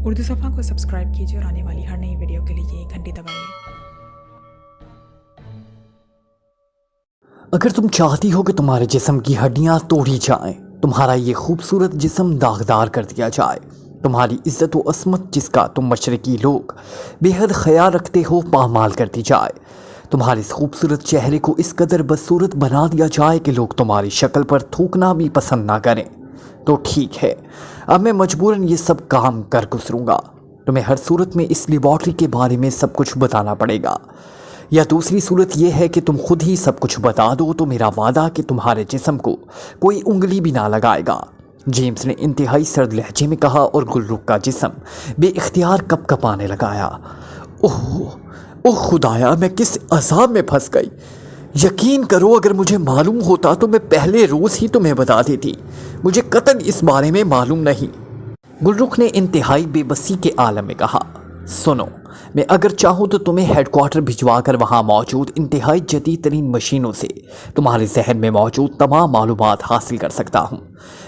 उर्दू सफ़ा को सब्सक्राइब कीजिए और आने वाली हर नई वीडियो के लिए घंटी दबाइए। अगर तुम चाहती हो कि तुम्हारे जिस्म की हड्डियां तोड़ी जाएं, तुम्हारा ये खूबसूरत जिस्म दागदार कर दिया जाए, तुम्हारी इज्जत व असमत जिसका तुम मशरकी लोग बेहद ख्याल रखते हो पामाल कर दी जाए, तुम्हारे इस खूबसूरत चेहरे को इस कदर बदसूरत बना दिया जाए कि लोग तुम्हारी शक्ल पर थूकना भी पसंद ना करें, तो ठीक है, अब मैं मजबूरन ये सब काम कर गुजरूंगा। तुम्हें हर सूरत में इस लेबॉर्ट्री के बारे में सब कुछ बताना पड़ेगा, या दूसरी सूरत यह है कि तुम खुद ही सब कुछ बता दो तो मेरा वादा कि तुम्हारे जिस्म को कोई उंगली भी ना लगाएगा। जेम्स ने इंतहाई सर्द लहजे में कहा और गुलरुख का जिस्म बेइख्तियार कपकपाने लगाया। ओह ओह खुदाया, मैं किस अज़ाब में फंस गई। यकीन करो, अगर मुझे मालूम होता तो मैं पहले रोज़ ही तुम्हें बता देती। मुझे कतई इस बारे में मालूम नहीं। गुलरुख ने इंतहाई बेबसी के आलम में कहा, सुनो, मैं अगर चाहूँ तो तुम्हें हेडक्वार्टर भिजवा कर वहाँ मौजूद इंतहाई जदीद तरीन मशीनों से तुम्हारे जहन में मौजूद तमाम मालूमात हासिल कर सकता हूँ,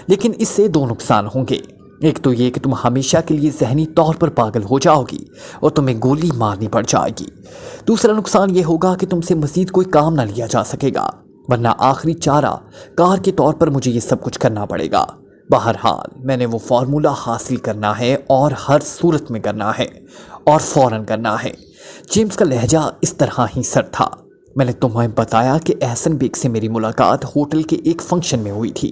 लेकिन इससे दो नुकसान होंगे। एक तो ये कि तुम हमेशा के लिए जहनी तौर पर पागल हो जाओगी और तुम्हें गोली मारनी पड़ जाएगी। दूसरा नुकसान ये होगा कि तुमसे मज़ीद कोई काम ना लिया जा सकेगा, वरना आखिरी चारा कार के तौर पर मुझे ये सब कुछ करना पड़ेगा। बहरहाल मैंने वो फार्मूला हासिल करना है और हर सूरत में करना है और फ़ौरन करना है। जेम्स का लहजा इस तरह ही सर था। मैंने तुम्हें बताया कि एहसन बेग से मेरी मुलाकात होटल के एक फंक्शन में हुई थी।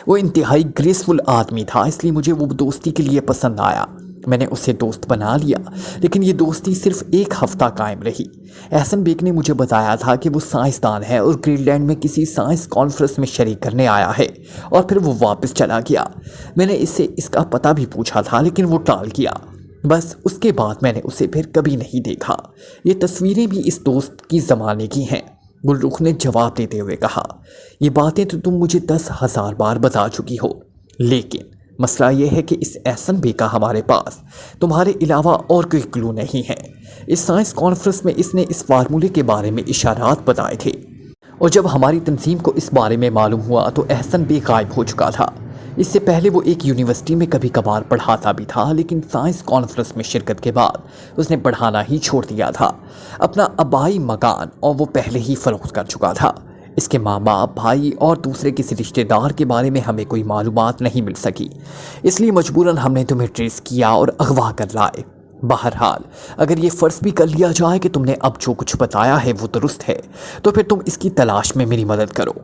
वो इंतहाई ग्रेसफुल आदमी था, इसलिए मुझे वो दोस्ती के लिए पसंद आया। मैंने उसे दोस्त बना लिया, लेकिन ये दोस्ती सिर्फ एक हफ्ता कायम रही। एहसन बेग ने मुझे बताया था कि वो साइंसदान है और ग्रीनलैंड में किसी साइंस कॉन्फ्रेंस में शरीक करने आया है और फिर वो वापस चला गया। मैंने इससे इसका पता भी पूछा था, लेकिन वो टाल गया। बस उसके बाद मैंने उसे फिर कभी नहीं देखा। ये तस्वीरें भी इस दोस्त की ज़माने की हैं, गुलरुख ने जवाब देते हुए कहा। ये बातें तो तुम मुझे 10,000 बार बता चुकी हो, लेकिन मसला ये है कि इस एहसन बेग का हमारे पास तुम्हारे अलावा और कोई क्लू नहीं है। इस साइंस कॉन्फ्रेंस में इसने इस फार्मूले के बारे में इशारात बताए थे, और जब हमारी तंजीम को इस बारे में मालूम हुआ तो एहसन बेग गायब हो चुका था। इससे पहले वो एक यूनिवर्सिटी में कभी कभार पढ़ाता भी था, लेकिन साइंस कॉन्फ्रेंस में शिरकत के बाद उसने पढ़ाना ही छोड़ दिया था। अपना आबाई मकान और वो पहले ही फरोख्त कर चुका था। इसके माँ बाप, भाई और दूसरे किसी रिश्तेदार के बारे में हमें कोई मालूमात नहीं मिल सकी, इसलिए मजबूरन हमने तुम्हें ट्रेस किया और अगवा कर लाए। बहरहाल अगर ये फ़र्ज़ भी कर लिया जाए कि तुमने अब जो कुछ बताया है वो दुरुस्त है, तो फिर तुम इसकी तलाश में मेरी मदद करो।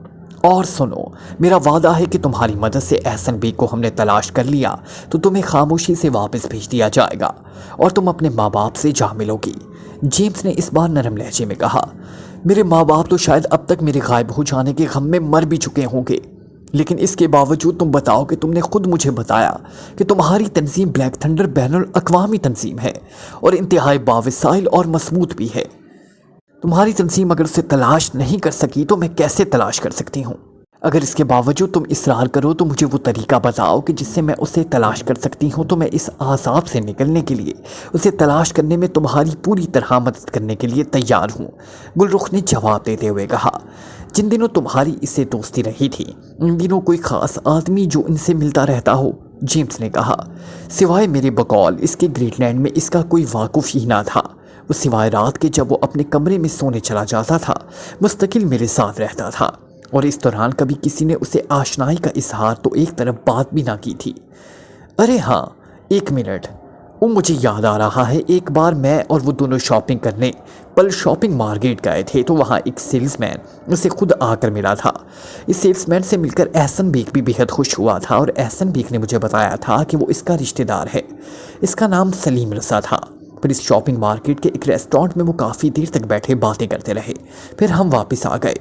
और सुनो, मेरा वादा है कि तुम्हारी मदद से एहसन बेग को हमने तलाश कर लिया तो तुम्हें खामोशी से वापस भेज दिया जाएगा और तुम अपने माँ बाप से जा मिलोगी। जेम्स ने इस बार नरम लहजे में कहा, मेरे माँ बाप तो शायद अब तक मेरे गायब हो जाने के गम में मर भी चुके होंगे, लेकिन इसके बावजूद तुम बताओ कि तुमने खुद मुझे बताया कि तुम्हारी तंजीम ब्लैक थंडर बैनुल अक़वामी तंजीम है और इंतहाई बावसाइल और मजबूत भी है। तुम्हारी तंजीम अगर उसे तलाश नहीं कर सकी तो मैं कैसे तलाश कर सकती हूँ? अगर इसके बावजूद तुम इसरार करो तो मुझे वो तरीका बताओ कि जिससे मैं उसे तलाश कर सकती हूँ, तो मैं इस आज़ाब से निकलने के लिए, उसे तलाश करने में तुम्हारी पूरी तरह मदद करने के लिए तैयार हूँ। गुलरुख ने जवाब देते हुए कहा, जिन दिनों तुम्हारी इससे दोस्ती रही थी उन दिनों कोई ख़ास आदमी जो इनसे मिलता रहता हो? जेम्स ने कहा, सिवाय मेरे बकौल इसके ग्रीनलैंड में इसका कोई वाकुफ़ ही ना था। वो सिवाय रात के जब वो अपने कमरे में सोने चला जाता था मुस्तकिल मेरे साथ रहता था, और इस दौरान कभी किसी ने उसे आशनाई का इजहार तो एक तरफ बात भी ना की थी। अरे हाँ, एक मिनट, वो मुझे याद आ रहा है, एक बार मैं और वो दोनों शॉपिंग करने पल शॉपिंग मार्केट गए थे, तो वहाँ एक सेल्समैन उसे खुद आकर मिला था। इस सेल्समैन से मिलकर एहसन बेग भी बेहद खुश हुआ था और एहसन बेग ने मुझे बताया था कि वो इसका रिश्तेदार है। इसका नाम सलीम रसा था। फिर इस शॉपिंग मार्केट के एक रेस्टोरेंट में वो काफ़ी देर तक बैठे बातें करते रहे। फिर हम वापस आ गए।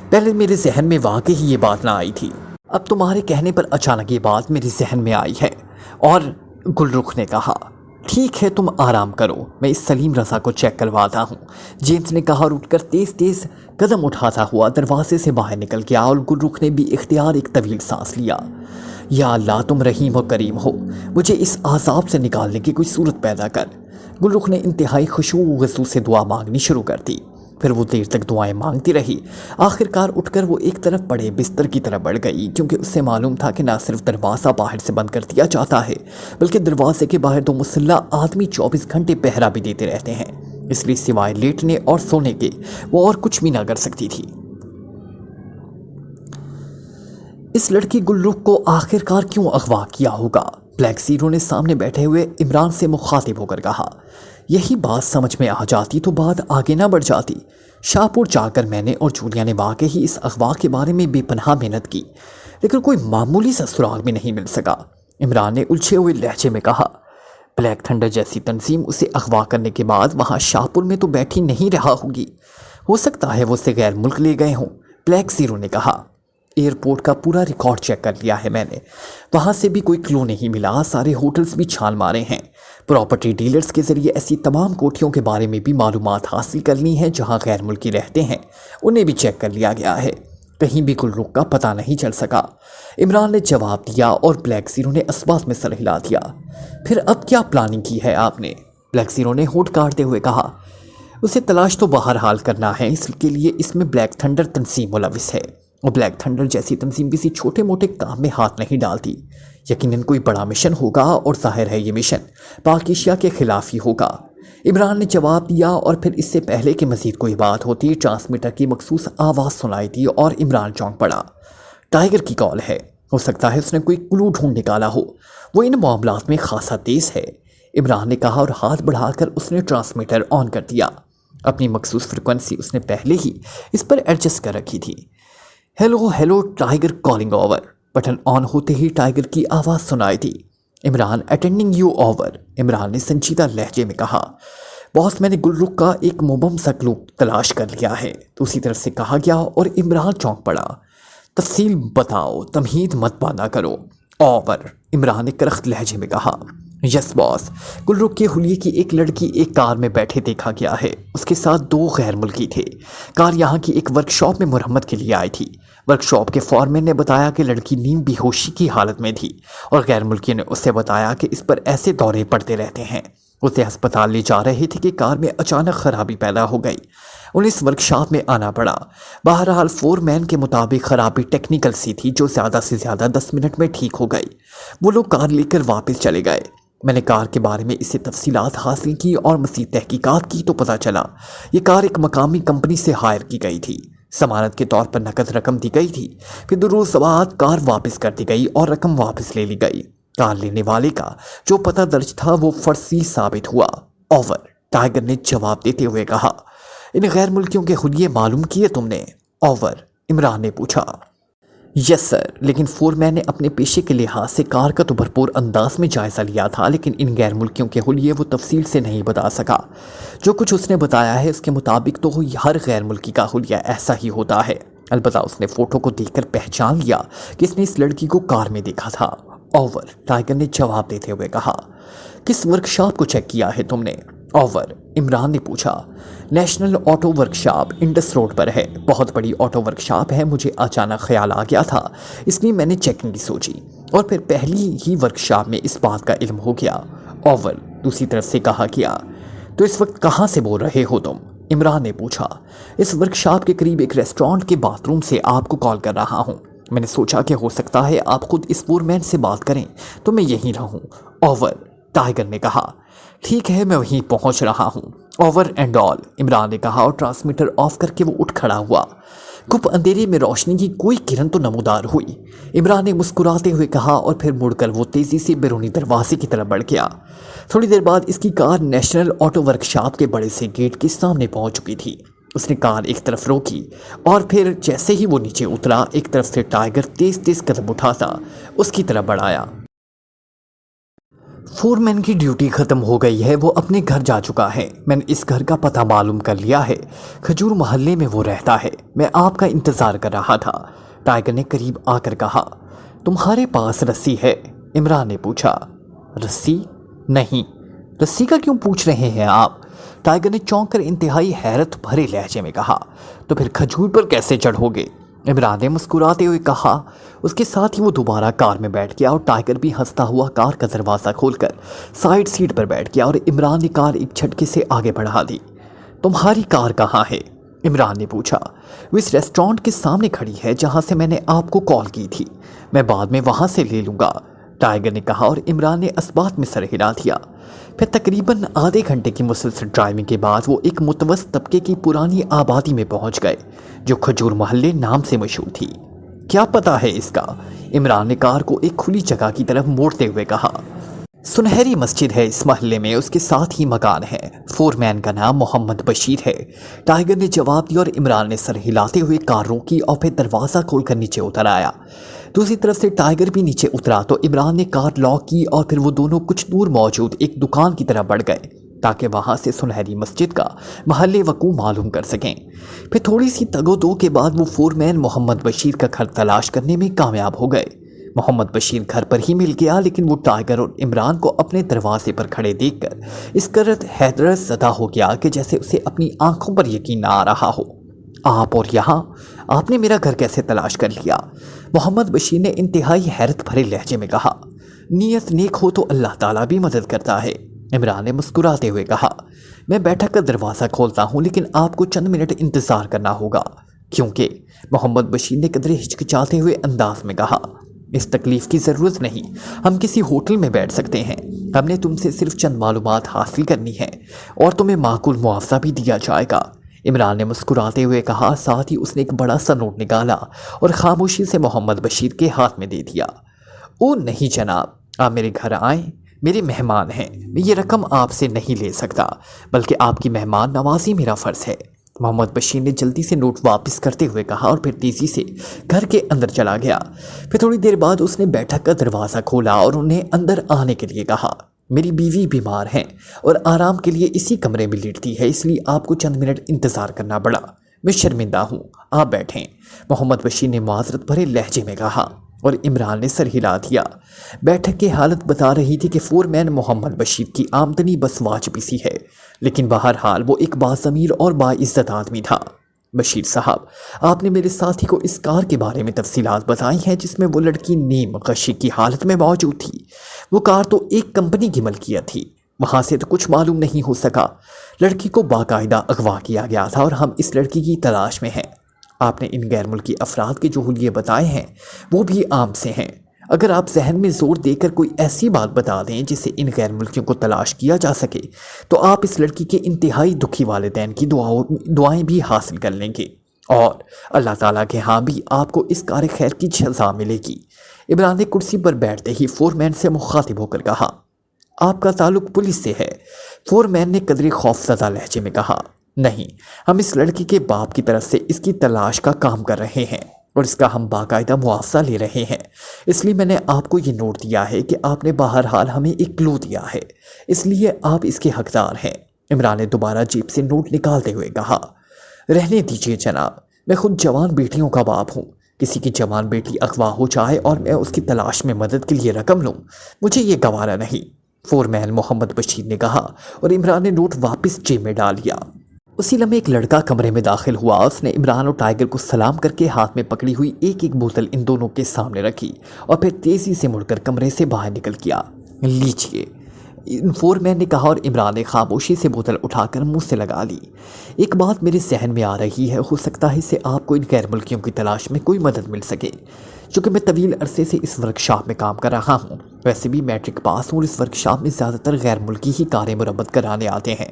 पहले मेरे जहन में वाकई ही ये बात ना आई थी, अब तुम्हारे कहने पर अचानक ये बात मेरे जहन में आई है। और गुलरुख ने कहा, ठीक है, तुम आराम करो, मैं इस सलीम रज़ा को चेक करवाता हूँ। जेम्स ने कहा और उठकर तेज़ तेज़ कदम उठाता हुआ दरवाजे से बाहर निकल गया और गुलरुख ने भी इख्तियार एक तवील सांस लिया। या अल्लाह, तुम रहीम और करीम हो, मुझे इस आज़ाब से निकालने की कोई सूरत पैदा कर। गुलरुख ने इंतहाई खुशू व गज़ू से दुआ मांगनी शुरू कर दी। پھر وہ دیر تک دعائیں مانگتی رہی۔ آخرکار اٹھ کر وہ ایک طرف پڑے بستر کی طرف بڑھ گئی، کیونکہ اسے معلوم تھا کہ نہ صرف دروازہ باہر سے بند کر دیا جاتا ہے بلکہ دروازے کے باہر 2 مسلح آدمی 24 گھنٹے پہرا بھی دیتے رہتے ہیں، اس لیے سوائے لیٹنے اور سونے کے وہ اور کچھ بھی نہ کر سکتی تھی۔ اس لڑکی گلرخ کو آخرکار کیوں اغوا کیا ہوگا؟ بلیک زیرو نے سامنے بیٹھے ہوئے عمران سے مخاطب ہو کر کہا۔ یہی بات سمجھ میں آ جاتی تو بات آگے نہ بڑھ جاتی۔ شاہپور جا کر میں نے اور جولیا نے واقعی اس اغوا کے بارے میں بے پناہ محنت کی، لیکن کوئی معمولی سا سراغ بھی نہیں مل سکا۔ عمران نے الجھے ہوئے لہجے میں کہا۔ بلیک تھنڈر جیسی تنظیم اسے اغوا کرنے کے بعد وہاں شاہپور میں تو بیٹھی نہیں رہا ہوگی، ہو سکتا ہے وہ اسے غیر ملک لے گئے ہوں، بلیک زیرو نے کہا۔ ایئرپورٹ کا پورا ریکارڈ چیک کر لیا ہے میں نے، وہاں سے بھی کوئی کلو نہیں ملا، سارے ہوٹلز بھی چھان مارے ہیں، پراپرٹی ڈیلرز کے ذریعے ایسی تمام کوٹھیوں کے بارے میں بھی معلومات حاصل کر لی ہیں جہاں غیر ملکی رہتے ہیں، انہیں بھی چیک کر لیا گیا ہے، کہیں بھی گلرخ کا پتہ نہیں چل سکا، عمران نے جواب دیا اور بلیک زیرو نے اسبات میں سر ہلا دیا۔ پھر اب کیا پلاننگ کی ہے آپ نے؟ بلیک زیرو نے ہونٹ کاٹتے ہوئے کہا۔ اسے تلاش تو بہرحال کرنا ہے، اس کے لیے اس میں بلیک تھنڈر تنظیم ملوث ہے، اور بلیک تھنڈر جیسی تنظیم کسی چھوٹے موٹے کام میں ہاتھ نہیں ڈالتی، یقیناً کوئی بڑا مشن ہوگا، اور ظاہر ہے یہ مشن پاک ایشیا کے خلاف ہی ہوگا، عمران نے جواب دیا۔ اور پھر اس سے پہلے کہ مزید کوئی بات ہوتی، ٹرانسمیٹر کی مخصوص آواز سنائی دی اور عمران چونک پڑا۔ ٹائیگر کی کال ہے، ہو سکتا ہے اس نے کوئی کلو ڈھونڈ نکالا ہو، وہ ان معاملات میں خاصا تیز ہے، عمران نے کہا، اور ہاتھ بڑھا کر اس نے ٹرانسمیٹر آن کر دیا۔ اپنی مخصوص فریکوینسی اس نے پہلے ہی اس پر ایڈجسٹ کر رکھی تھی۔ Hello hello tiger calling over, button on ہوتے ہی ٹائیگر کی آواز سنائی دی۔ Imran attending you over, Imran نے سنجیدہ لہجے میں کہا۔ باس میں نے گلرخ کا ایک مبہم سا کلو تلاش کر لیا ہے، دوسری طرف سے کہا گیا، اور عمران چونک پڑا۔ تفصیل بتاؤ، تمہید مت باندھا کرو، اوور، عمران نے کرخت لہجے میں کہا۔ یس باس، گلرخ کے حلیے کی ایک لڑکی ایک کار میں بیٹھے دیکھا گیا ہے، اس کے ساتھ 2 غیر ملکی تھے، کار یہاں کی ایک ورکشاپ میں مرمت کے لیے آئی تھی، ورکشاپ کے فورمین نے بتایا کہ لڑکی نیم بے ہوشی کی حالت میں تھی، اور غیر ملکی نے اسے بتایا کہ اس پر ایسے دورے پڑتے رہتے ہیں، اسے ہسپتال لے جا رہے تھے کہ کار میں اچانک خرابی پیدا ہو گئی، انہیں اس ورکشاپ میں آنا پڑا، بہرحال فورمین کے مطابق خرابی ٹیکنیکل سی تھی جو زیادہ سے زیادہ 10 منٹ میں ٹھیک ہو گئی، وہ لوگ کار لے کر واپس چلے گئے، میں نے کار کے بارے میں اسے تفصیلات حاصل کی اور مزید تحقیقات کی تو پتہ چلا یہ کار ایک مقامی کمپنی سے ہائر کی گئی تھی، ضمانت کے طور پر نقد رقم دی گئی تھی، پھر 2 روز بعد کار واپس کر دی گئی اور رقم واپس لے لی گئی، کار لینے والے کا جو پتہ درج تھا وہ فرضی ثابت ہوا، اوور، ٹائیگر نے جواب دیتے ہوئے کہا۔ ان غیر ملکیوں کے حلیے معلوم کیے تم نے؟ اوور، عمران نے پوچھا۔ یس سر، لیکن فورمین نے اپنے پیشے کے لحاظ سے کار کا تو بھرپور انداز میں جائزہ لیا تھا، لیکن ان غیر ملکیوں کے حلیے وہ تفصیل سے نہیں بتا سکا، جو کچھ اس نے بتایا ہے اس کے مطابق تو ہر غیر ملکی کا حلیہ ایسا ہی ہوتا ہے، البتہ اس نے فوٹو کو دیکھ کر پہچان لیا کہ اس نے اس لڑکی کو کار میں دیکھا تھا، اوور، ٹائیگر نے جواب دیتے ہوئے کہا۔ کس ورکشاپ کو چیک کیا ہے تم نے؟ اوور، عمران نے پوچھا۔ National auto workshop Indus road پر ہے، بہت بڑی آٹو ورکشاپ ہے، مجھے اچانک خیال آ گیا تھا، اس لیے میں نے چیکنگ کی سوچی، اور پھر پہلی ہی ورکشاپ میں اس بات کا علم ہو گیا، اوور، دوسری طرف سے کہا گیا۔ تو اس وقت کہاں سے بول رہے ہو تم؟ عمران نے پوچھا۔ اس ورکشاپ کے قریب ایک ریسٹورانٹ کے باتھ روم سے آپ کو کال کر رہا ہوں، میں نے سوچا کہ ہو سکتا ہے آپ خود اس فورمین سے بات کریں تو میں یہیں رہوں، اوور، ٹائیگر نے کہا۔ ٹھیک ہے، میں وہیں پہنچ رہا ہوں، اوور اینڈ آل، عمران نے کہا اور ٹرانسمیٹر آف کر کے وہ اٹھ کھڑا ہوا۔ گپ اندھیرے میں روشنی کی کوئی کرن تو نمودار ہوئی، عمران نے مسکراتے ہوئے کہا، اور پھر مڑ کر وہ تیزی سے بیرونی دروازے کی طرف بڑھ گیا۔ تھوڑی دیر بعد اس کی کار نیشنل آٹو ورکشاپ کے بڑے سے گیٹ کے سامنے پہنچ چکی تھی، اس نے کار ایک طرف روکی، اور پھر جیسے ہی وہ نیچے اترا ایک طرف سے ٹائیگر تیز تیز قدم اٹھاتا اس کی طرف بڑھایا۔ فورمین کی ڈیوٹی ختم ہو گئی ہے، وہ اپنے گھر جا چکا ہے، میں نے اس گھر کا پتہ معلوم کر لیا ہے، کھجور محلے میں وہ رہتا ہے، میں آپ کا انتظار کر رہا تھا، ٹائیگر نے قریب آ کر کہا۔ تمہارے پاس رسی ہے؟ عمران نے پوچھا۔ رسی؟ نہیں۔ رسی کا کیوں پوچھ رہے ہیں آپ؟ ٹائیگر نے چونک کر انتہائی حیرت بھرے لہجے میں کہا۔ تو پھر کھجور پر کیسے چڑھو گے؟ عمران نے مسکراتے ہوئے کہا۔ اس کے ساتھ ہی وہ دوبارہ کار میں بیٹھ گیا اور ٹائیگر بھی ہنستا ہوا کار کا دروازہ کھول کر سائیڈ سیٹ پر بیٹھ گیا اور عمران نے کار ایک جھٹکے سے آگے بڑھا دی۔ تمہاری کار کہاں ہے؟ इमरान ने पूछा। वो इस रेस्टोरेंट के सामने खड़ी है जहां से मैंने आपको कॉल की थी, मैं बाद में वहां से ले लूँगा, टाइगर ने कहा और इमरान ने इस्बात में सर हिला दिया। फिर तकरीबन आधे घंटे की मुसलसल ड्राइविंग के बाद वो एक मुतवस्त तबके की पुरानी आबादी में पहुंच गए जो खजूर मोहल्ले नाम से मशहूर थी। क्या पता है इसका? इमरान ने कार को एक खुली जगह की तरफ मोड़ते हुए कहा। सुनहरी मस्जिद है इस मोहल्ले में, उसके साथ ही मकान है, फोरमैन का नाम मोहम्मद बशीर है, टाइगर ने जवाब दिया और इमरान ने सर हिलाते हुए कार रोकी और फिर दरवाज़ा खोलकर नीचे उतर आया। दूसरी तरफ से टाइगर भी नीचे उतरा तो इमरान ने कार लॉक की और फिर वो दोनों कुछ दूर मौजूद एक दुकान की तरफ बढ़ गए ताकि वहाँ से सुनहरी मस्जिद का महल्ले वकू मालूम कर सकें। फिर थोड़ी सी तगोदो के बाद वो फोरमैन मोहम्मद बशीर का घर तलाश करने में कामयाब हो गए। मोहम्मद बशीर घर पर ही मिल गया, लेकिन वो टाइगर और इमरान को अपने दरवाजे पर खड़े देखकर इस कदर हैदरत ज़दा हो गया कि जैसे उसे अपनी आंखों पर यकीन ना आ रहा हो। आप और यहाँ आपने मेरा घर कैसे तलाश कर लिया? मोहम्मद बशीर ने इंतहाई हैरत भरे लहजे में कहा। नीयत नेक हो तो अल्लाह ताला भी मदद करता है, इमरान ने मुस्कुराते हुए कहा। मैं बैठक का दरवाज़ा खोलता हूँ, लेकिन आपको चंद मिनट इंतज़ार करना होगा। क्योंकि मोहम्मद बशीर ने कदरे हिचकिचाते हुए अंदाज में कहा। इस तकलीफ़ की ज़रूरत नहीं, हम किसी होटल में बैठ सकते हैं, हमने तुमसे सिर्फ चंद मालूमात हासिल करनी है और तुम्हें माकूल मुआवजा भी दिया जाएगा, इमरान ने मुस्कुराते हुए कहा। साथ ही उसने एक बड़ा सा नोट निकाला और खामोशी से मोहम्मद बशीर के हाथ में दे दिया। ओ नहीं जनाब, आप मेरे घर आएँ, मेरे मेहमान हैं, मैं ये रकम आपसे नहीं ले सकता, बल्कि आपकी मेहमान नवाजी मेरा फ़र्ज़ है, मोहम्मद बशीर ने जल्दी से नोट वापस करते हुए कहा और फिर तेज़ी से घर के अंदर चला गया। फिर थोड़ी देर बाद उसने बैठक का दरवाज़ा खोला और उन्हें अंदर आने के लिए कहा। मेरी बीवी बीमार है और आराम के लिए इसी कमरे में लेटती है, इसलिए आपको चंद मिनट इंतज़ार करना पड़ा, मैं शर्मिंदा हूँ, आप बैठें, मोहम्मद बशीर ने माजरत भरे लहजे में कहा और इमरान ने सर हिला दिया। बैठक की हालत बता रही थी कि फोरमैन मोहम्मद बशीर की आमदनी बस वाजिबी सी है, लेकिन बहरहाल वो एक बाज़मीर और बाइज़्ज़त आदमी था। बशीर साहब, आपने मेरे साथी को इस कार के बारे में तफसीलात बताई हैं जिसमें वो लड़की नीम गशी की हालत में मौजूद थी। वो कार तो एक कंपनी की मलकियत थी, वहाँ से तो कुछ मालूम नहीं हो सका। लड़की को बाकायदा अगवा किया गया था और हम इस लड़की की तलाश में हैं। आपने इन गैर मुल्की अफराद के जो हुलिये बताए हैं वो भी आम से हैं। अगर आप जहन में ज़ोर देकर कोई ऐसी बात बता दें जिससे इन गैर मुल्कियों को तलाश किया जा सके तो आप इस लड़की के इंतहाई दुखी वालिदैन की दुआएं भी हासिल कर लेंगे और अल्लाह ताला के यहाँ भी आपको इस कार खैर की सज़ा मिलेगी। इमरान ने कुर्सी पर बैठते ही फोरमैन से मुखातिब होकर कहा। आपका ताल्लुक़ पुलिस से है? फोरमैन ने कदरे खौफज़दा लहजे में कहा। नहीं, हम इस लड़की के बाप की तरफ से इसकी तलाश का काम कर रहे हैं और इसका हम बाकायदा मुआवजा ले रहे हैं, इसलिए मैंने आपको ये नोट दिया है कि आपने बहरहाल हमें एक क्लू दिया है, इसलिए आप इसके हकदार हैं। इमरान ने दोबारा जेब से नोट निकालते हुए कहा। रहने दीजिए जनाब, मैं खुद जवान बेटियों का बाप हूँ, किसी की जवान बेटी अगवा हो जाए और मैं उसकी तलाश में मदद के लिए रकम लूँ, मुझे ये गवारा नहीं, फोरमैन मोहम्मद बशीर ने कहा और इमरान ने नोट वापस जेब में डाल दिया। उसी लम्हे एक लड़का कमरे में दाखिल हुआ। उसने इमरान और टाइगर को सलाम करके हाथ में पकड़ी हुई एक एक बोतल इन दोनों के सामने रखी और फिर तेज़ी से मुड़कर कमरे से बाहर निकल गया। लीजिए, फोरमैन ने कहा और इमरान ने खामोशी से बोतल उठाकर मुंह से लगा ली। एक बात मेरे जहन में आ रही है, हो सकता है इससे आपको इन गैर मुल्कियों की तलाश में कोई मदद मिल सके। चूँकि मैं तवील अरसे से इस वर्कशॉप में काम कर रहा हूँ, वैसे भी मैट्रिक पास हूँ और इस वर्कशॉप में ज़्यादातर गैर मुल्की ही कारें मुरम्मत कराने आते हैं,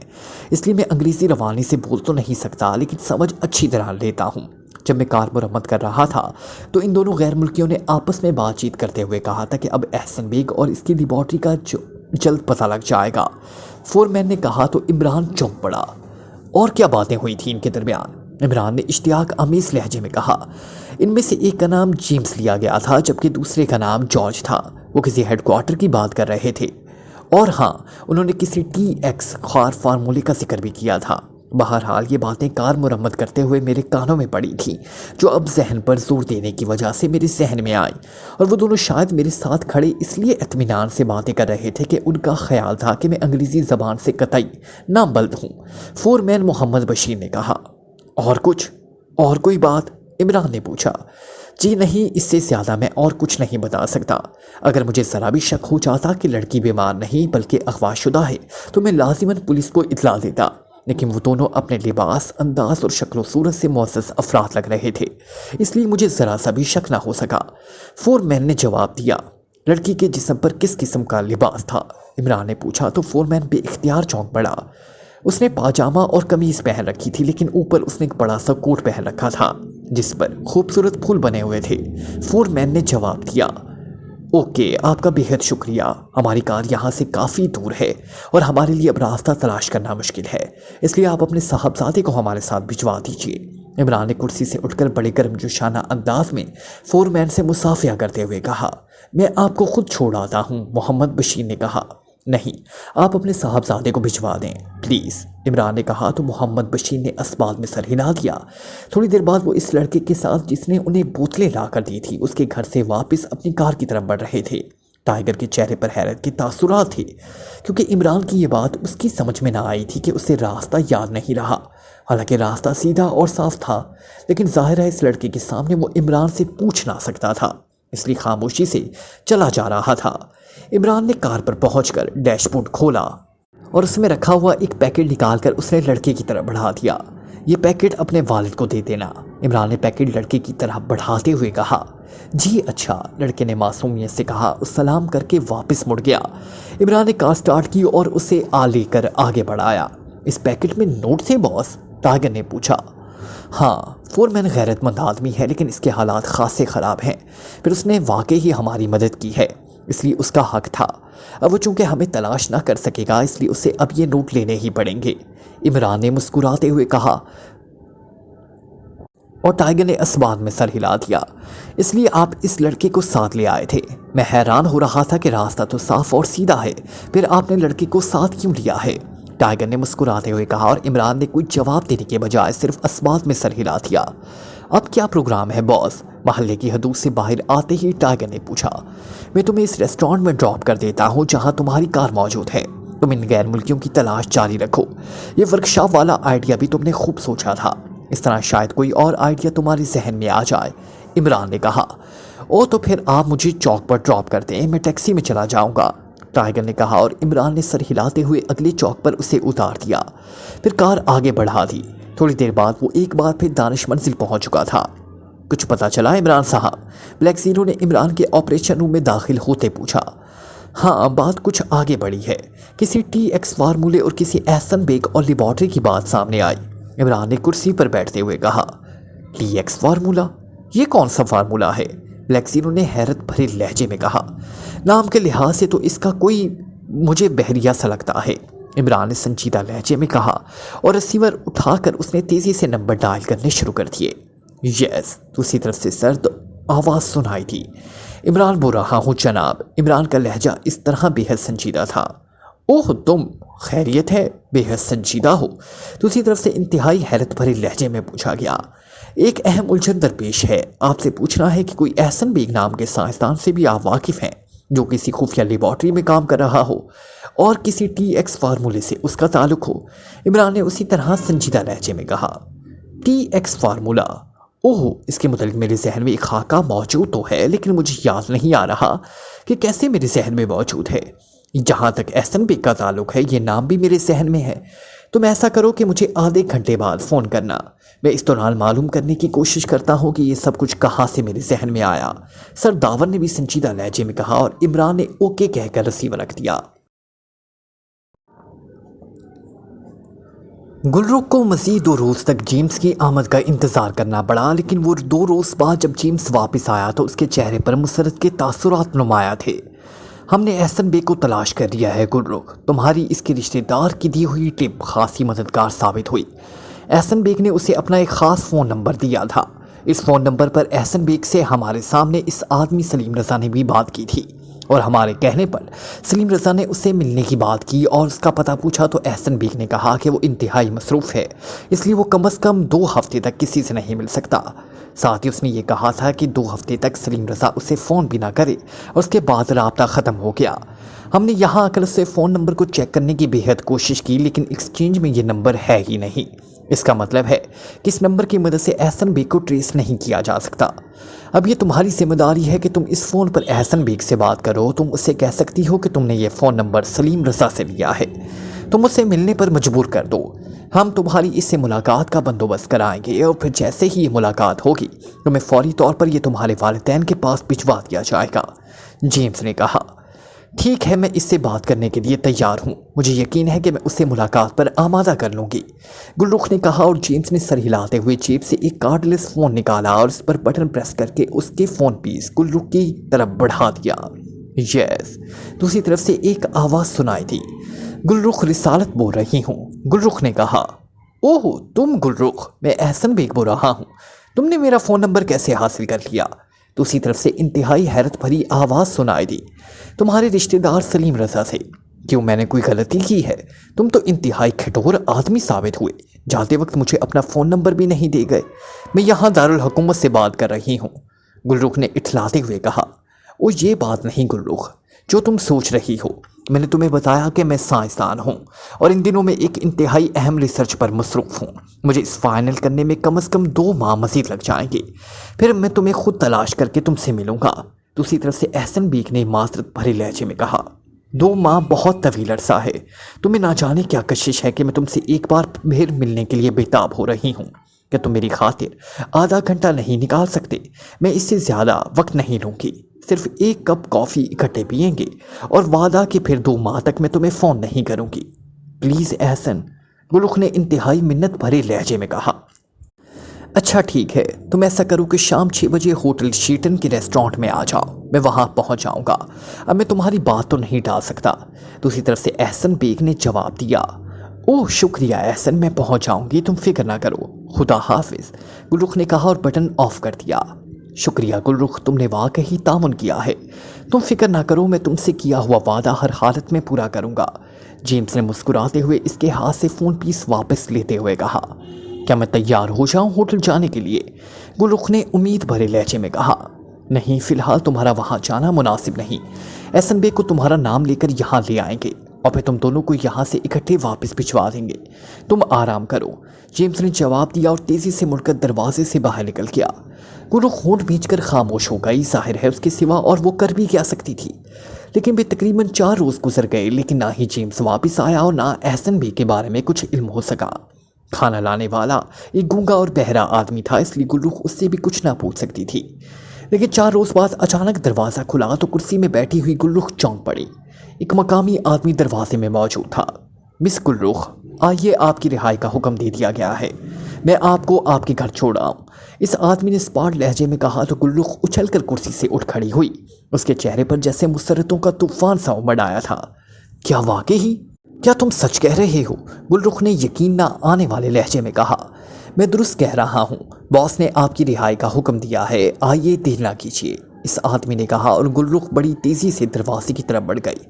इसलिए मैं अंग्रेज़ी रवानी से बोल तो नहीं सकता, लेकिन समझ अच्छी तरह लेता हूँ। जब मैं कार मुरम्मत कर रहा था तो इन दोनों गैर मुल्कियों ने आपस में बातचीत करते हुए कहा था कि अब एहसन बेग और इसकी लेबॉर्ट्री का जल्द पता लग जाएगा। फोरमैन ने कहा तो इमरान चौंक पड़ा। और क्या बातें हुई थी इनके दरमियान? इमरान ने इश्तियाक अमीज़ लहजे में कहा। इनमें से एक का नाम जेम्स लिया गया था जबकि दूसरे का नाम जॉर्ज था। वो किसी हेडक्वार्टर की बात कर रहे थे और हाँ, उन्होंने किसी TX खार फार्मूले का जिक्र भी किया था। बहरहाल ये बातें कार मुरम्मत करते हुए मेरे कानों में पड़ी थी, जो अब जहन पर जोर देने की वजह से मेरे जहन में आई, और वो दोनों शायद मेरे साथ खड़े इसलिए इत्मीनान से बातें कर रहे थे कि उनका ख्याल था कि मैं अंग्रेज़ी ज़बान से कतई नाबल्द हूँ। फोरमैन मोहम्मद बशीर ने कहा। और कुछ? और कोई बात? इमरान ने पूछा। जी नहीं, इससे ज़्यादा मैं और कुछ नहीं बता सकता। अगर मुझे ज़रा भी शक हो जाता कि लड़की बीमार नहीं बल्कि अगवाशुदा है तो मैं लाजिमन पुलिस को इतला देता, لیکن وہ دونوں اپنے لباس، انداز اور شکل و صورت سے معزز افراد لگ رہے تھے، اس لیے مجھے ذرا سا بھی شک نہ ہو سکا۔ فور مین نے جواب دیا۔ لڑکی کے جسم پر کس قسم کا لباس تھا؟ عمران نے پوچھا تو فور مین بے اختیار چونک پڑا۔ اس نے پاجامہ اور قمیض پہن رکھی تھی، لیکن اوپر اس نے ایک بڑا سا کوٹ پہن رکھا تھا جس پر خوبصورت پھول بنے ہوئے تھے۔ فور مین نے جواب دیا، اوکے، آپ کا بے حد شکریہ، ہماری کار یہاں سے کافی دور ہے اور ہمارے لیے اب راستہ تلاش کرنا مشکل ہے، اس لیے آپ اپنے صاحبزادے کو ہمارے ساتھ بھجوا دیجیے۔ عمران نے کرسی سے اٹھ کر بڑے گرمجوشانہ انداز میں فور مین سے مصافحہ کرتے ہوئے کہا، میں آپ کو خود چھوڑ آتا ہوں۔ محمد بشیر نے کہا، نہیں، آپ اپنے صاحبزادے کو بھجوا دیں پلیز، عمران نے کہا تو محمد بشیر نے اسباب میں سر ہلا دیا۔ تھوڑی دیر بعد وہ اس لڑکے کے ساتھ جس نے انہیں بوتلیں لا کر دی تھی اس کے گھر سے واپس اپنی کار کی طرف بڑھ رہے تھے۔ ٹائیگر کے چہرے پر حیرت کے تاثرات تھے کیونکہ عمران کی یہ بات اس کی سمجھ میں نہ آئی تھی کہ اسے راستہ یاد نہیں رہا، حالانکہ راستہ سیدھا اور صاف تھا، لیکن ظاہر ہے اس لڑکے کے سامنے وہ عمران سے پوچھ نہ سکتا تھا، اس لیے خاموشی سے چلا جا رہا تھا۔ عمران نے کار پر پہنچ کر ڈیش بورڈ کھولا اور اس میں رکھا ہوا ایک پیکٹ نکال کر اس نے لڑکے کی طرف بڑھا دیا۔ یہ پیکٹ اپنے والد کو دے دینا، عمران نے پیکٹ لڑکے کی طرح بڑھاتے ہوئے کہا۔ جی اچھا، لڑکے نے معصومیت سے کہا اور سلام کر کے واپس مڑ گیا۔ عمران نے کار سٹارٹ کی اور اسے لے کر آگے بڑھایا۔ اس پیکٹ میں نوٹ تھے باس؟ ٹائیگر نے پوچھا۔ ہاں، فور مین غیرت مند آدمی ہے لیکن اس کے حالات خاصے خراب ہیں، پھر اس نے واقعی ہی ہماری مدد کی ہے، اس لیے اس کا حق تھا۔ اب وہ چونکہ ہمیں تلاش نہ کر سکے گا اس لیے اسے اب یہ نوٹ لینے ہی پڑیں گے، عمران نے مسکراتے ہوئے کہا، اور ٹائیگر نے اسباب میں سر ہلا دیا۔ اس لیے آپ اس لڑکے کو ساتھ لے آئے تھے؟ میں حیران ہو رہا تھا کہ راستہ تو صاف اور سیدھا ہے، پھر آپ نے لڑکے کو ساتھ کیوں لیا ہے؟ ٹائیگر نے مسکراتے ہوئے کہا اور عمران نے کوئی جواب دینے کے بجائے صرف اسباب میں سر ہلا دیا۔ اب کیا پروگرام ہے باس؟ محلے کی حدود سے باہر آتے ہی ٹائیگر نے پوچھا۔ میں تمہیں اس ریسٹورانٹ میں ڈراپ کر دیتا ہوں جہاں تمہاری کار موجود ہے، تم ان غیر ملکیوں کی تلاش جاری رکھو۔ یہ ورکشاپ والا آئیڈیا بھی تم نے خوب سوچا تھا، اس طرح شاید کوئی اور آئیڈیا تمہارے ذہن میں آ جائے، عمران نے کہا۔ او تو پھر آپ مجھے چوک پر ڈراپ کر دیں، میں ٹیکسی میں چلا جاؤں گا، ٹائیگر نے کہا اور عمران نے سر ہلاتے ہوئے اگلے چوک پر اسے اتار دیا، پھر کار آگے بڑھا دی۔ تھوڑی دیر بعد وہ ایک بار پھر دانش منزل پہنچ چکا تھا۔ کچھ پتہ چلا عمران صاحب؟ بلیک زیرو نے عمران کے آپریشن روم میں داخل ہوتے پوچھا۔ ہاں، بات کچھ آگے بڑھی ہے، کسی ٹی ایکس فارمولے اور کسی احسن بیگ اور لیبارٹری کی بات سامنے آئی، عمران نے کرسی پر بیٹھتے ہوئے کہا۔ T X formula? یہ کون سا فارمولا ہے؟ بلیک زیرو نے حیرت بھرے لہجے میں کہا۔ نام کے لحاظ سے تو اس کا کوئی مجھے بحریہ سا لگتا ہے، عمران نے سنجیدہ لہجے میں کہا اور ریسیور اٹھا کر اس نے تیزی سے نمبر ڈائل کرنے شروع کر دیے۔ یس، دوسری طرف سے سرد آواز سنائی تھی۔ عمران بول رہا ہوں جناب، عمران کا لہجہ اس طرح بے حد سنجیدہ تھا۔ اوہ، تم خیریت ہے؟ بے حد سنجیدہ ہو، دوسری طرف سے انتہائی حیرت بھرے لہجے میں پوچھا گیا۔ ایک اہم الجھن درپیش ہے، آپ سے پوچھنا ہے کہ کوئی احسن بیگ نام کے سائنسدان سے بھی آپ واقف ہیں جو کسی خفیہ لیبارٹری میں کام کر رہا ہو اور کسی ٹی ایکس فارمولے سے اس کا تعلق ہو، عمران نے اسی طرح سنجیدہ لہجے میں کہا۔ T X formula? اوہ، اس کے متعلق میرے ذہن میں ایک خاکہ موجود تو ہے لیکن مجھے یاد نہیں آ رہا کہ کیسے میرے ذہن میں موجود ہے۔ جہاں تک احسن بیگ کا تعلق ہے یہ نام بھی میرے ذہن میں ہے۔ تم ایسا کرو کہ مجھے آدھے گھنٹے بعد فون کرنا، میں اس دوران معلوم کرنے کی کوشش کرتا ہوں کہ یہ سب کچھ کہاں سے میرے ذہن میں آیا، سر داور نے بھی سنجیدہ لہجے میں کہا اور عمران نے اوکے کہہ کر ریسیور رکھ دیا۔ گلرخ کو مزید 2 روز تک جیمز کی آمد کا انتظار کرنا پڑا، لیکن وہ 2 روز بعد جب جیمز واپس آیا تو اس کے چہرے پر مسرت کے تاثرات نمایاں تھے۔ ہم نے احسن بیگ کو تلاش کر لیا ہے گلرخ، تمہاری اس کے رشتہ دار کی دی ہوئی ٹپ خاصی مددگار ثابت ہوئی۔ احسن بیگ نے اسے اپنا ایک خاص فون نمبر دیا تھا، اس فون نمبر پر احسن بیگ سے ہمارے سامنے اس آدمی سلیم رضا نے بھی بات کی تھی اور ہمارے کہنے پر سلیم رضا نے اسے ملنے کی بات کی اور اس کا پتہ پوچھا تو احسن بیگ نے کہا کہ وہ انتہائی مصروف ہے، اس لیے وہ کم از کم 2 ہفتے تک کسی سے نہیں مل سکتا۔ ساتھ ہی اس نے یہ کہا تھا کہ 2 ہفتے تک سلیم رضا اسے فون بھی نہ کرے اور اس کے بعد رابطہ ختم ہو گیا۔ ہم نے یہاں آ کر اسے فون نمبر کو چیک کرنے کی بے حد کوشش کی لیکن ایکسچینج میں یہ نمبر ہے ہی نہیں۔ اس کا مطلب ہے کہ اس نمبر کی مدد سے احسن بیگ کو ٹریس نہیں کیا جا سکتا۔ اب یہ تمہاری ذمہ داری ہے کہ تم اس فون پر احسن بیگ سے بات کرو، تم اسے کہہ سکتی ہو کہ تم نے یہ فون نمبر سلیم رضا سے لیا ہے۔ तुम उसे मिलने पर मजबूर कर दो। हम तुम्हारी इससे मुलाकात का बंदोबस्त कराएंगे और फिर जैसे ही ये मुलाकात होगी तुम्हें फौरी तौर पर ये तुम्हारे वालिदैन के पास भिजवा दिया जाएगा। जेम्स ने कहा, ठीक है, मैं इससे बात करने के लिए तैयार हूँ। मुझे यकीन है कि मैं उससे मुलाकात पर आमादा कर लूँगी, गुलरुख ने कहा। और जेम्स ने सर हिलाते हुए जेब से एक कार्डलेस फ़ोन निकाला और उस पर बटन प्रेस करके उसके फ़ोन पीस गुलरुख की तरफ बढ़ा दिया। यस, दूसरी तरफ से एक आवाज़ सुनाई थी, गुलरुख रिसालत बोल रही हूँ। गुलरुख ने कहा, ओह तुम गुलरुख, मैं एहसन बेग बोल रहा हूँ। तुमने मेरा फ़ोन नंबर कैसे हासिल कर लिया? दूसरी तरफ से इंतहाई हैरत भरी आवाज़ सुनाई दी, तुम्हारे रिश्तेदार सलीम रज़ा से। क्यों, मैंने कोई गलती की है? तुम तो इंतहाई खटोर आदमी साबित हुए। जाते वक्त मुझे अपना फ़ोन नंबर भी नहीं दे गए। मैं यहाँ दारुल हुकूमत से बात कर रही हूँ, गुलरुख ने इठलाते हुए कहा। ओ ये बात नहीं गुलरुख जो तुम सोच रही हो। मैंने तुम्हें बताया कि मैं साइंसदान हूँ और इन दिनों में एक इंतहाई अहम रिसर्च पर मसरूफ़ हूँ। मुझे इस फाइनल करने में कम से कम 2 माह मज़ीद लग जाएंगे, फिर मैं तुम्हें खुद तलाश करके तुमसे मिलूँगा। दूसरी तरफ से एहसन बेग ने माजरत भरे लहजे में कहा, 2 माह बहुत तवील अरसा है। तुम्हें ना जाने क्या कशिश है कि मैं तुमसे एक बार फिर मिलने के लिए बेताब हो रही हूँ। क्या तुम मेरी खातिर आधा घंटा नहीं निकाल सकते? मैं इससे ज़्यादा वक्त नहीं लूँगी। सिर्फ 1 कप कॉफ़ी इकट्ठे पिएंगे और वादा कि फिर 2 माह तक मैं तुम्हें फ़ोन नहीं करूँगी। प्लीज़ एहसन, गुलरुख ने इंतहाई मिन्नत भरे लहजे में कहा। अच्छा ठीक है, तुम ऐसा करो कि शाम 6 बजे होटल शीटन के रेस्टोरेंट में आ जाओ। मैं वहाँ पहुँच जाऊँगा। अब मैं तुम्हारी बात तो नहीं टाल सकता। दूसरी तरफ से एहसन बेग ने जवाब दिया, ओह शुक्रिया एहसन, मैं पहुँच जाऊँगी, तुम फिक्र ना करो। खुदा हाफिज़, गुलरुख ने कहा और बटन ऑफ कर दिया। शुक्रिया गुलरुख, तुमने वाकई तामुन किया है। तुम फिक्र ना करो, मैं तुमसे किया हुआ वादा हर हालत में पूरा करूँगा। जेम्स ने मुस्कुराते हुए इसके हाथ से फ़ोन पीस वापस लेते हुए कहा, क्या मैं तैयार हो जाऊँ होटल जाने के लिए? गुलरुख ने उम्मीद भरे लहजे में कहा, नहीं, फ़िलहाल तुम्हारा वहाँ जाना मुनासिब नहीं। एहसन बेग को तुम्हारा नाम लेकर यहाँ ले आएंगे और फिर तुम दोनों को यहाँ से इकट्ठे वापस भिजवा देंगे। तुम आराम करो, जेम्स ने जवाब दिया और तेज़ी से मुड़कर दरवाजे से बाहर निकल गया। गुलरुख होंठ भींचकर खामोश हो गई। ज़ाहिर है उसके सिवा और वो कर भी क्या सकती थी। लेकिन भी तकरीबन 4 रोज़ गुजर गए, लेकिन ना ही जेम्स वापस आया और ना एहसन बेग के बारे में कुछ इल्म हो सका। खाना लाने वाला एक गूंगा और बहरा आदमी था, इसलिए गुलरुख उससे भी कुछ ना पूछ सकती थी। लेकिन 4 रोज़ बाद अचानक दरवाज़ा खुला तो कुर्सी में बैठी हुई गुलरुख चौंक पड़ी। एक मकामी आदमी दरवाजे में मौजूद था। मिस गुलरुख, आइए, आपकी रिहाई का हुक्म दे दिया गया है। मैं आपको आपके घर छोड़ आऊँ, इस आदमी ने स्पार्ट लहजे में कहा तो गुलरुख उछलकर कुर्सी से उठ खड़ी हुई। उसके चेहरे पर जैसे मुसरतों का तूफान सा उमड़ आया था। क्या वाकई? क्या तुम सच कह रहे हो? गुलरुख ने यकीन ना आने वाले लहजे में कहा। मैं दुरुस्त कह रहा हूँ, बॉस ने आपकी रिहाई का हुक्म दिया है, आइए देर ना कीजिए, इस आदमी ने कहा और गुलरुख बड़ी तेज़ी से दरवाजे की तरफ बढ़ गई।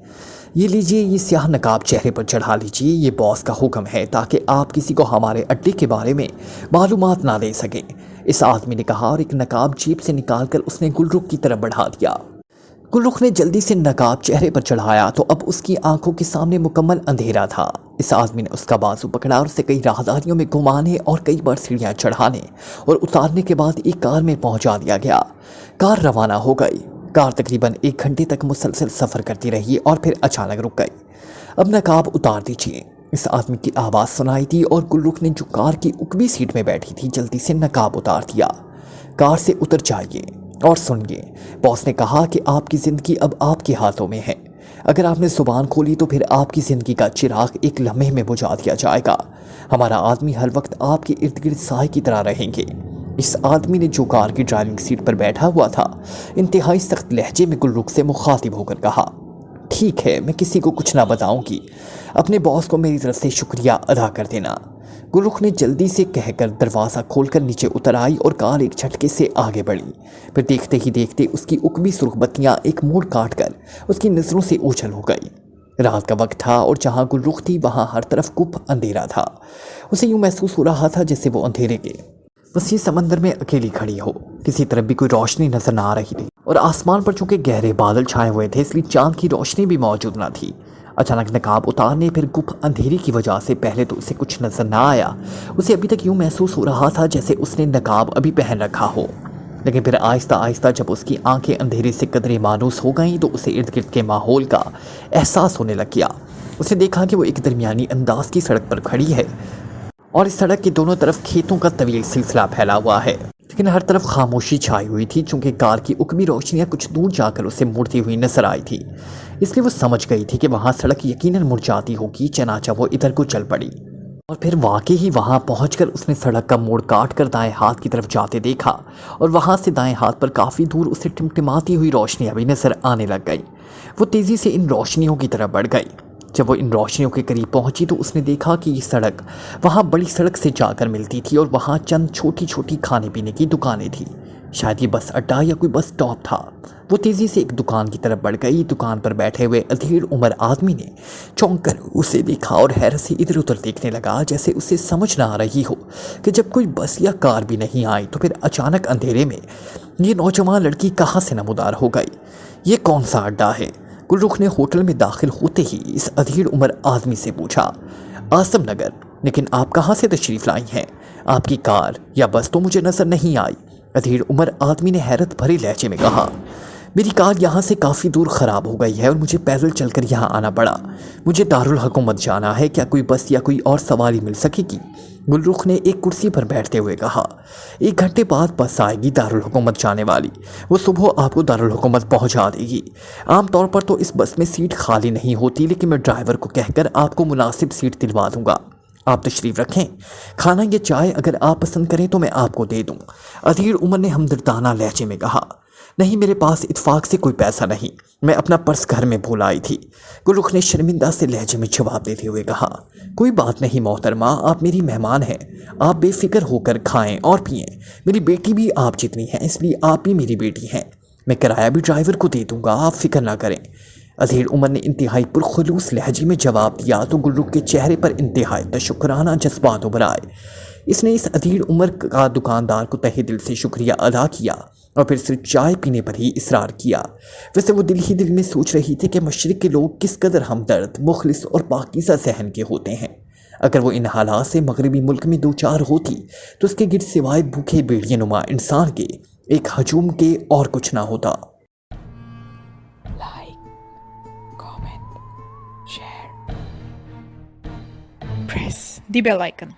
ये लीजिए, ये स्याह नकाब चेहरे पर चढ़ा लीजिए, ये बॉस का हुक्म है ताकि आप किसी को हमारे अड्डे के बारे में मालूमात ना दे सकें, इस आदमी ने कहा और एक नकाब जेब से निकालकर उसने गुलरुख की तरफ बढ़ा दिया। गुलरुख ने जल्दी से नकाब चेहरे पर चढ़ाया तो अब उसकी आंखों के सामने मुकम्मल अंधेरा था। इस आदमी ने उसका बाजू पकड़ा और उसे कई राहदारियों में घुमाने और कई बार सीढ़ियाँ चढ़ाने और उतारने के बाद एक कार में पहुंचा दिया गया। कार रवाना हो गई। कार तकरीबन 1 घंटे तक मुसलसल सफ़र करती रही और फिर अचानक रुक गई। अब नकाब उतार दीजिए, इस आदमी की आवाज़ सुनाई दी और गुलरुख ने जो कार की उकबी सीट में बैठी थी जल्दी से नकाब उतार दिया। कार से उतर जाइए और सुनिए, बॉस ने कहा कि आपकी ज़िंदगी अब आपके हाथों में है। अगर आपने ज़ुबान खोली तो फिर आपकी ज़िंदगी का चिराग एक लम्हे में बुझा दिया जाएगा। हमारा आदमी हर वक्त आपके इर्द गिर्द साए की तरह रहेंगे। इस आदमी ने जो कार की ड्राइविंग सीट पर बैठा हुआ था इंतहाई सख्त लहजे में गुलरुख से मुखातिब होकर कहा, ठीक है, मैं किसी को कुछ ना बताऊंगी, अपने बॉस को मेरी तरफ से शुक्रिया अदा कर देना। गुलरुख ने जल्दी से कहकर दरवाज़ा खोलकर नीचे उतर आई और कार एक झटके से आगे बढ़ी। फिर देखते ही देखते उसकी उकबी सुर्ख बत्तियाँ एक मोड़ काट कर उसकी नज़रों से ओझल हो गई। रात का वक्त था और जहाँ गुलरुख थी वहाँ हर तरफ गुप अंधेरा था। उसे यूँ महसूस हो रहा था जैसे वो अंधेरे के वसी समंदर में अकेली खड़ी हो। किसी तरफ भी कोई रोशनी नजर न आ रही थी और आसमान पर चूंकि गहरे बादल छाए हुए थे इसलिए चांद की रोशनी भी मौजूद न थी। अचानक नकाब उतारने फिर गुप अंधेरे की वजह से पहले तो उसे कुछ नजर ना आया। उसे अभी तक यूँ महसूस हो रहा था जैसे उसने नकाब अभी पहन रखा हो, लेकिन फिर आहिस्ता आहिस्ता जब उसकी आंखें अंधेरे से कदरे मानूस हो गईं तो उसे इर्द गिर्द के माहौल का एहसास होने लग गया। उसने देखा कि वो एक दरमियानी अंदाज की सड़क पर खड़ी है और इस सड़क के दोनों तरफ खेतों का तवील सिलसिला फैला हुआ है, लेकिन हर तरफ खामोशी छाई हुई थी चूंकि कार की उकमी रोशनियां कुछ दूर जाकर उसे मुड़ती हुई नजर आई थी। इसलिए वो समझ गई थी कि वहाँ सड़क यकीनन मुड़ जाती होगी। चनाचा वो इधर को चल पड़ी और फिर वाकई ही वहाँ पहुंचकर उसने सड़क का मोड़ काट कर दाएं हाथ की तरफ जाते देखा और वहाँ से दाएं हाथ पर काफ़ी दूर उसे टिमटिमाती हुई रोशनियाँ भी नजर आने लग गई। वो तेज़ी से इन रोशनियों की तरफ बढ़ गई। जब वो इन रोशनियों के करीब पहुंची तो उसने देखा कि ये सड़क वहाँ बड़ी सड़क से जाकर मिलती थी और वहाँ चंद छोटी छोटी खाने पीने की दुकानें थी। शायद ये बस अड्डा या कोई बस स्टॉप था। वो तेज़ी से एक दुकान की तरफ बढ़ गई। दुकान पर बैठे हुए अधेड़ उम्र आदमी ने चौंक कर उसे देखा और हैरत से इधर उधर देखने लगा, जैसे उसे समझ ना आ रही हो कि जब कोई बस या कार भी नहीं आई तो फिर अचानक अंधेरे में ये नौजवान लड़की कहाँ से नमूदार हो गई। ये कौन सा अड्डा है? गुलरुख ने होटल में दाखिल होते ही इस अधेड़ उम्र आदमी से पूछा। आसम नगर। लेकिन आप कहाँ से तशरीफ़ लाई हैं? आपकी कार या बस तो मुझे नज़र नहीं आई। अधेड़ उम्र आदमी ने हैरत भरे लहजे में कहा। मेरी कार यहाँ से काफ़ी दूर ख़राब हो गई है और मुझे पैदल चलकर यहाँ आना पड़ा। मुझे दारुल हुकूमत जाना है, क्या कोई बस या कोई और सवारी मिल सकेगी? गुलरुख ने एक कुर्सी पर बैठते हुए कहा। 1 घंटे बाद बस आएगी दारुल हुकूमत जाने वाली। वो सुबह आपको दारुल हुकूमत पहुँचा देगी। आमतौर पर तो इस बस में सीट खाली नहीं होती, लेकिन मैं ड्राइवर को कहकर आपको मुनासिब सीट दिलवा दूँगा। आप तशरीफ़ रखें। खाना या चाय अगर आप पसंद करें तो मैं आपको दे दूँ। अधेड़ उमर ने हमदर्दाना लहजे में कहा। नहीं, मेरे पास इत्फाक से कोई पैसा नहीं, मैं अपना पर्स घर में भूल आई थी। गुलरुख ने शर्मिंदा से लहजे में जवाब देते हुए कहा। कोई बात नहीं मोहतरमा, आप मेरी मेहमान हैं। आप बेफिक्र होकर खाएं और पिएं। मेरी बेटी भी आप जितनी है, इसलिए आप भी मेरी बेटी हैं। मैं किराया भी ड्राइवर को दे दूँगा, आप फिक्र ना करें। अधेड़ उमर ने इंतहाई पुरखुलूस लहजे में जवाब दिया तो गुलरुख के चेहरे पर इंतहाई तशुक्राना जज्बात उभर आए। इसने इस अधेड़ उमर का दुकानदार को तहे दिल से शुक्रिया अदा किया और फिर सिर्फ चाय पीने पर ही इसरार किया। वैसे वो दिल ही दिल में सोच रही थी कि मशरिक के लोग किस कदर हमदर्द, मुखलिस और पाकीज़ा ज़हन के होते हैं। अगर वो इन हालात से मगरबी मुल्क में 2-4 होती तो उसके गिर्द सिवाय भूखे बेड़िए नुमा इंसान के एक हजूम के और कुछ ना होता। Like, comment, share, press the bell icon.